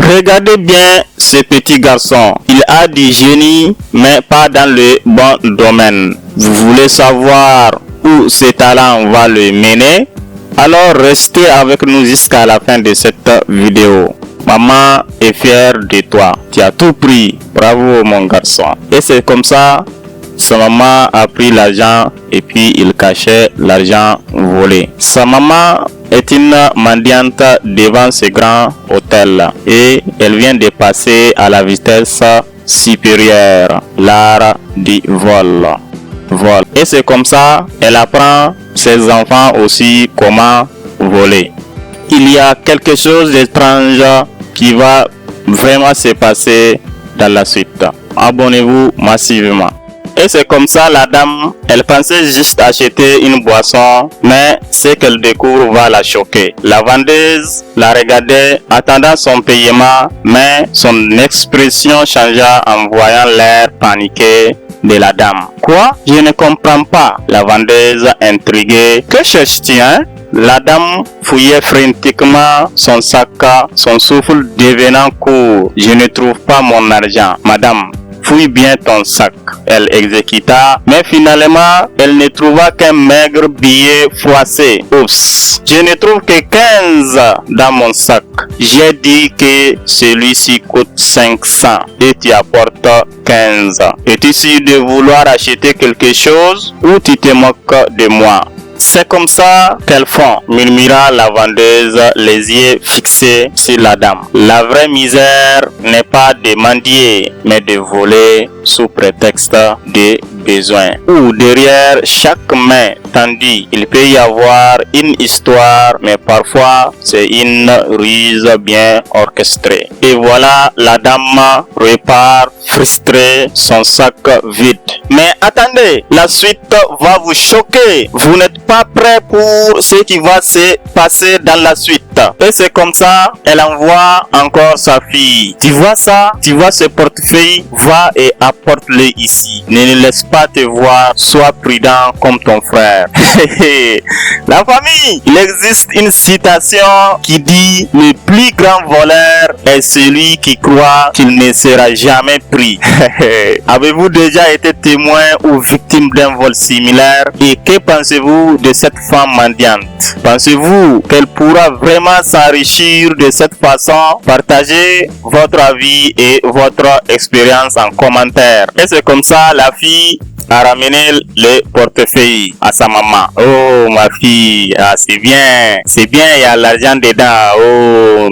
Regardez bien ce petit garçon. Il a du génie, mais pas dans le bon domaine. Vous voulez savoir où ce talent va le mener? Alors restez avec nous jusqu'à la fin de cette vidéo. Maman est fière de toi. Tu as tout pris. Bravo mon garçon. Et c'est comme ça, sa maman a pris l'argent et puis il cachait l'argent volé. Sa maman est une mendiante devant ce grand hôtel et elle vient de passer à la vitesse supérieure, l'art du vol. Et c'est comme ça, elle apprend ses enfants aussi comment voler. Il y a quelque chose d'étrange qui va vraiment se passer dans la suite. Abonnez-vous massivement. Et c'est comme ça, la dame, elle pensait juste acheter une boisson, mais ce qu'elle découvre va la choquer. La vendeuse la regardait attendant son paiement, mais son expression changea en voyant l'air paniqué de la dame. Quoi? Je ne comprends pas. La vendeuse intriguée. Que cherches-tu, hein? La dame fouillait frénétiquement son sac, son souffle devenant court. Je ne trouve pas mon argent. Madame, fouille bien ton sac. Elle exécuta, mais finalement, elle ne trouva qu'un maigre billet froissé. Oups, je ne trouve que 15 dans mon sac. J'ai dit que celui-ci coûte 500 et tu apportes 15. Es-tu sûr de vouloir acheter quelque chose ou tu te moques de moi? C'est comme ça qu'elles font, murmura la vendeuse, les yeux fixés sur la dame. La vraie misère n'est pas de mendier, mais de voler sous prétexte de besoin. Ou derrière chaque main tendue, il peut y avoir une histoire, mais parfois c'est une ruse bien orchestrée. Et voilà, la dame repart frustrée, son sac vide. Mais attendez, la suite va vous choquer. Vous n'êtes pas prêt pour ce qui va se passer dans la suite. Et c'est comme ça, elle envoie encore sa fille. Tu vois ça? Tu vois ce portefeuille? Va et apporte-le ici. Ne le laisse pas te voir. Sois prudent comme ton frère. La famille, il existe une citation qui dit: le plus grand voleur est celui qui croit qu'il ne sera jamais pris. Avez-vous déjà été témoin ou victime d'un vol similaire? Et que pensez-vous de cette femme mendiante? Pensez-vous qu'elle pourra vraiment s'enrichir de cette façon? Partagez votre avis et votre expérience en commentaire. Et c'est comme ça, la fille a ramené le portefeuille à sa maman. Oh ma fille, ah, c'est bien, il y a l'argent dedans. Oh,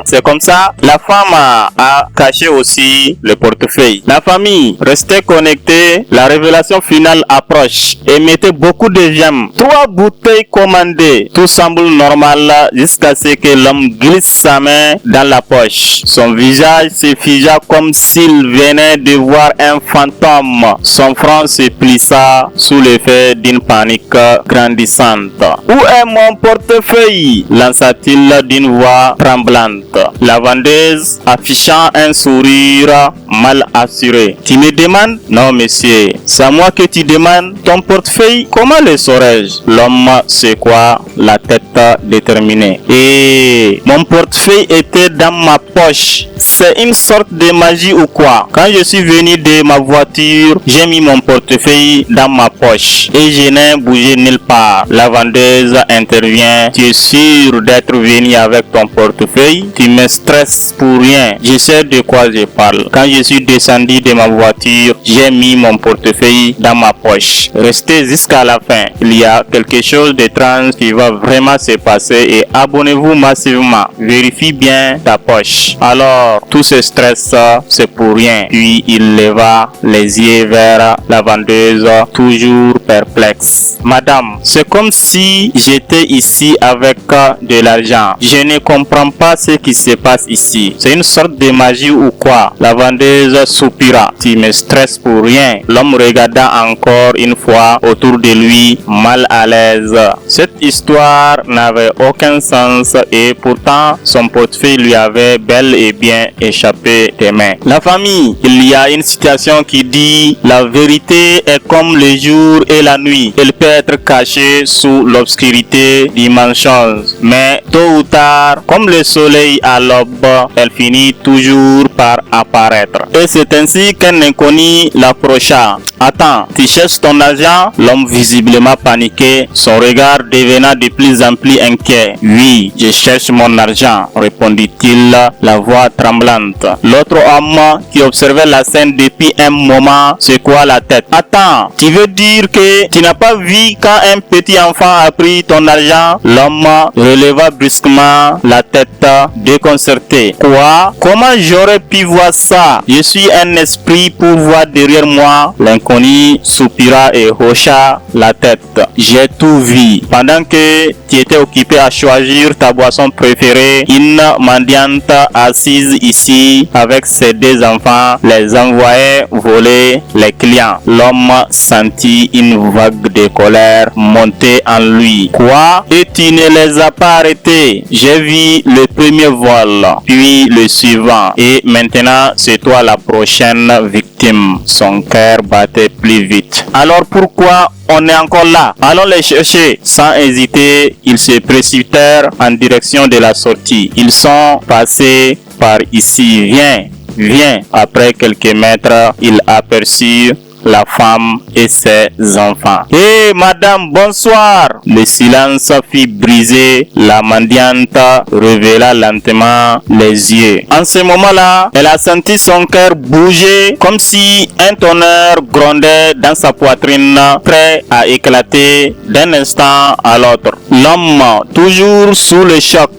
c'est comme ça, la femme a caché aussi le portefeuille. La famille, restez connectés, la révélation finale approche et mettez beaucoup de j'aime. 3 bouteilles commandées, tout semble normal jusqu'à ce que l'homme glisse sa main dans la poche. Son visage se figea comme s'il venait de voir un fantôme. Son front se plissa sous l'effet d'une panique grandissante. Où est mon portefeuille? Lança-t-il d'une voix tremblante. La vendeuse affichant un sourire mal assuré. Tu me demandes? Non monsieur, c'est à moi que tu demandes. Ton portefeuille, comment le saurais-je? L'homme secoua la tête déterminé. Et mon portefeuille était dans ma poche. C'est une sorte de magie ou quoi? Quand je suis venu de ma voiture, j'ai mis mon portefeuille dans ma poche et je n'ai bougé nulle part. La vendeuse intervient. Tu es sûr d'être venu avec ton portefeuille? Tu me stresses pour rien. Je sais de quoi je parle. Quand je suis descendu de ma voiture, j'ai mis mon portefeuille dans ma poche. Restez jusqu'à la fin. Il y a quelque chose d'étrange qui va vraiment se passer et abonnez-vous massivement. Vérifie bien ta poche. Alors, tout ce stress, c'est pour rien. Puis il leva les yeux vers la vendeuse, toujours perplexe. Madame, c'est comme si j'étais ici avec de l'argent. Je ne comprends pas ce qui se passe ici. C'est une sorte de magie ou quoi? La vendeuse soupira. Tu me stresses pour rien. L'homme regarda encore une fois autour de lui, mal à l'aise. Cette histoire n'avait aucun sens et pourtant son portefeuille lui avait bel et bien échappé des mains. La famille, il y a une citation qui dit: la vérité est comme le jour et la nuit. Elle peut être cachée sous l'obscurité d'immenses choses, mais tôt ou tard, comme le soleil à l'aube, elle finit toujours par apparaître. Et c'est ainsi qu'un inconnu l'approcha. Attends, tu cherches ton argent? L'homme visiblement paniqué, son regard devenant de plus en plus inquiet. Oui, je cherche mon argent, répondit-il, la voix tremblante. L'autre homme qui observait la scène depuis un moment secoua la tête. Attends, tu veux dire que tu n'as pas vu quand un petit enfant a pris ton argent? L'homme releva brusquement la tête, déconcerté. Quoi? Comment j'aurais pu voir ça? Je suis un esprit pour voir derrière moi. L'inconnu soupira et hocha la tête. J'ai tout vu. Pendant que tu étais occupé à choisir ta boisson préférée, une mendiante assise ici avec ses deux enfants les envoyait voler les clients. L'homme sentit une vague de colère monter en lui. Quoi? Et tu ne les as pas arrêtés? J'ai vu le premier vol, puis le suivant, et maintenant c'est toi la prochaine victime. Son cœur battait plus vite. Alors pourquoi on est encore là? Allons les chercher. Sans hésiter, ils se précipitèrent en direction de la sortie. Ils sont passés par ici. Viens, viens. Après quelques mètres, ils aperçurent la femme et ses enfants. Hé, madame, bonsoir. Le silence fit briser. La mendiante révéla lentement les yeux. En ce moment-là, elle a senti son cœur bouger comme si un tonnerre grondait dans sa poitrine, prêt à éclater d'un instant à l'autre. L'homme, toujours sous le choc.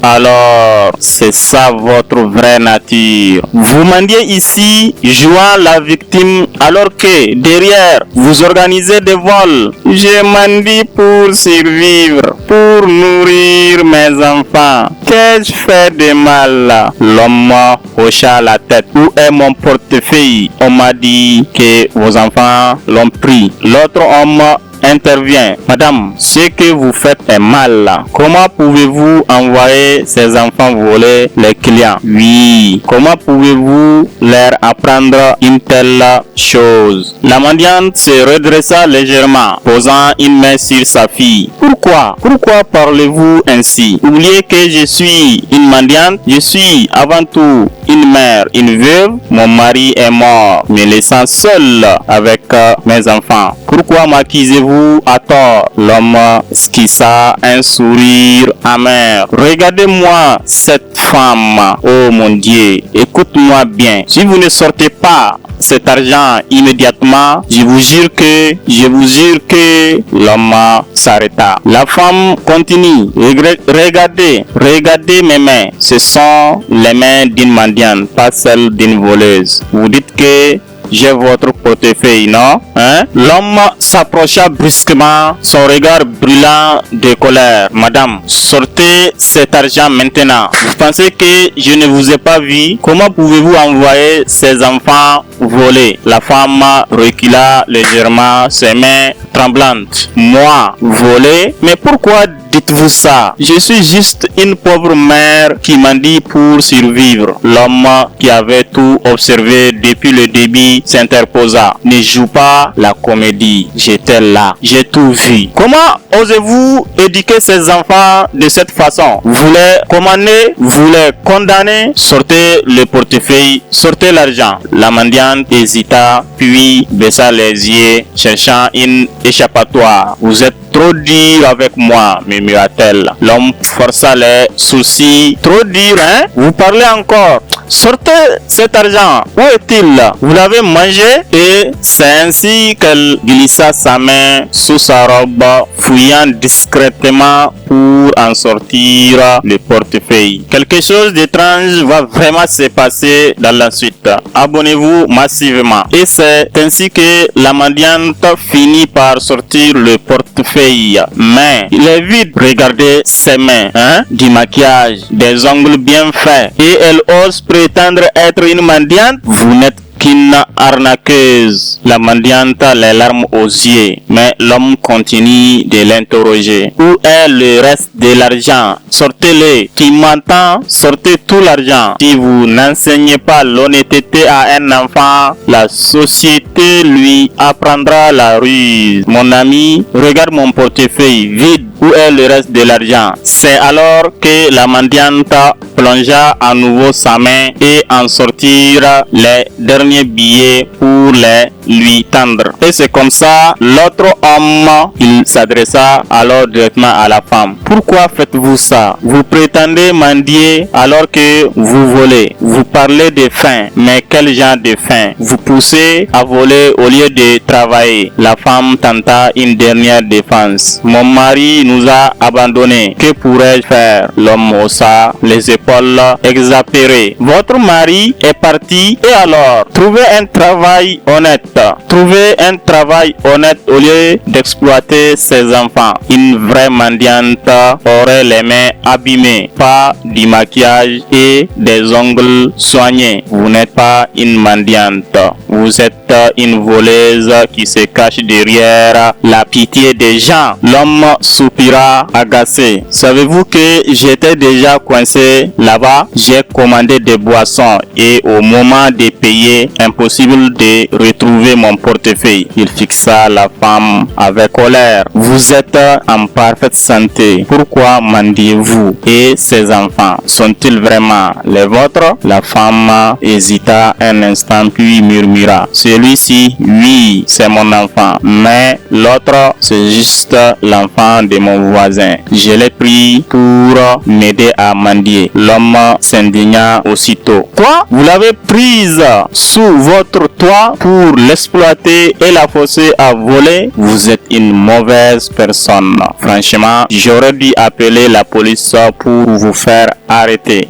Alors, c'est ça votre vraie nature. Vous mendiez ici, jouant la victime, alors que derrière, vous organisez des vols. Je mendie pour survivre, pour nourrir mes enfants. Qu'ai-je fait de mal? L'homme hocha la tête. Où est mon portefeuille? On m'a dit que vos enfants l'ont pris. L'autre homme intervient. Madame, ce que vous faites est mal. Comment pouvez-vous envoyer ces enfants voler les clients? Oui, comment pouvez-vous leur apprendre une telle chose? La mendiante se redressa légèrement, posant une main sur sa fille. Pourquoi parlez-vous ainsi? Oubliez que je suis une mendiante. Je suis avant tout une mère, une veuve. Mon mari est mort, me laissant seule avec mes enfants. Pourquoi m'accusez-vous à tort? L'homme esquissa un sourire amer. Regardez-moi cette femme. Oh mon Dieu, écoute-moi bien. Si vous ne sortez pas cet argent immédiatement, je vous jure que l'homme s'arrêta. La femme continue. Regardez mes mains. Ce sont les mains d'une mendiante, pas celles d'une voleuse. Vous dites que j'ai votre portefeuille, non? Hein? L'homme s'approcha brusquement, son regard brûlant de colère. Madame, sortez cet argent maintenant. Vous pensez que je ne vous ai pas vu? Comment pouvez-vous envoyer ces enfants voler? La femme recula légèrement, ses mains tremblantes. Moi, voler? Mais pourquoi dites-vous ça? Je suis juste une pauvre mère qui mendie pour survivre. L'homme qui avait tout observé depuis le début s'interposa. Ne joue pas la comédie. J'étais là. J'ai tout vu. Comment osez-vous éduquer ces enfants de cette façon? Vous les commandez? Vous les condamnez? Sortez le portefeuille. Sortez l'argent. La mendiante hésita, puis baissa les yeux, cherchant une échappatoire. Vous êtes trop dur avec moi, murmura-t-elle. L'homme força les sourcils. Trop dur, hein? Vous parlez encore? Sortez cet argent. Où est-il? Vous l'avez mangé? Et c'est ainsi qu'elle glissa sa main sous sa robe, fouillant discrètement pour en sortir le portefeuille. Quelque chose d'étrange va vraiment se passer dans la suite. Abonnez-vous massivement. Et c'est ainsi que la mendiante finit par sortir le portefeuille. Mais il est vide. Regardez ses mains, hein? Du maquillage, des ongles bien faits. Et elle ose prétendre être une mendiante. Vous n'êtes qu'une arnaqueuse. La mendiante les larmes aux yeux, mais l'homme continue de l'interroger. Où est le reste de l'argent? Sortez-le. Qui m'entend? Sortez tout l'argent. Si vous n'enseignez pas l'honnêteté à un enfant, la société lui apprendra la ruse. Mon ami, regarde mon portefeuille vide. Où est le reste de l'argent? C'est alors que la mendiante plongea à nouveau sa main et en sortira les derniers billets pour les lui tendre. Et c'est comme ça, l'autre homme, il s'adressa alors directement à la femme. Pourquoi faites-vous ça? Vous prétendez mendier alors que vous volez. Vous parlez de faim, mais quel genre de faim? Vous poussez à voler au lieu de travailler. La femme tenta une dernière défense. Mon mari nous a abandonnés. Que pourrais-je faire? L'homme haussa les épaules exaspéré. Votre mari est parti et alors? Trouvez un travail honnête. Trouvez un travail honnête au lieu d'exploiter ses enfants. Une vraie mendiante aurait les mains abîmées, pas du maquillage et des ongles soignés. Vous n'êtes pas une mendiante. Vous êtes une voleuse qui se cache derrière la pitié des gens. L'homme soupira agacé. Savez-vous que j'étais déjà coincé là-bas? J'ai commandé des boissons et au moment de payer, impossible de retrouver mon portefeuille. Il fixa la femme avec colère. Vous êtes en parfaite santé. Pourquoi mendiez-vous? Et ces enfants, sont-ils vraiment les vôtres? La femme hésita un instant puis murmura. Celui-ci, oui, c'est mon enfant. Mais l'autre, c'est juste l'enfant de mon voisin. Je l'ai pris pour m'aider à mendier. L'homme s'indigna aussitôt. Quoi? Vous l'avez prise sous votre toit pour l'exploiter et la forcer à voler? Vous êtes une mauvaise personne. Franchement, j'aurais dû appeler la police pour vous faire arrêter.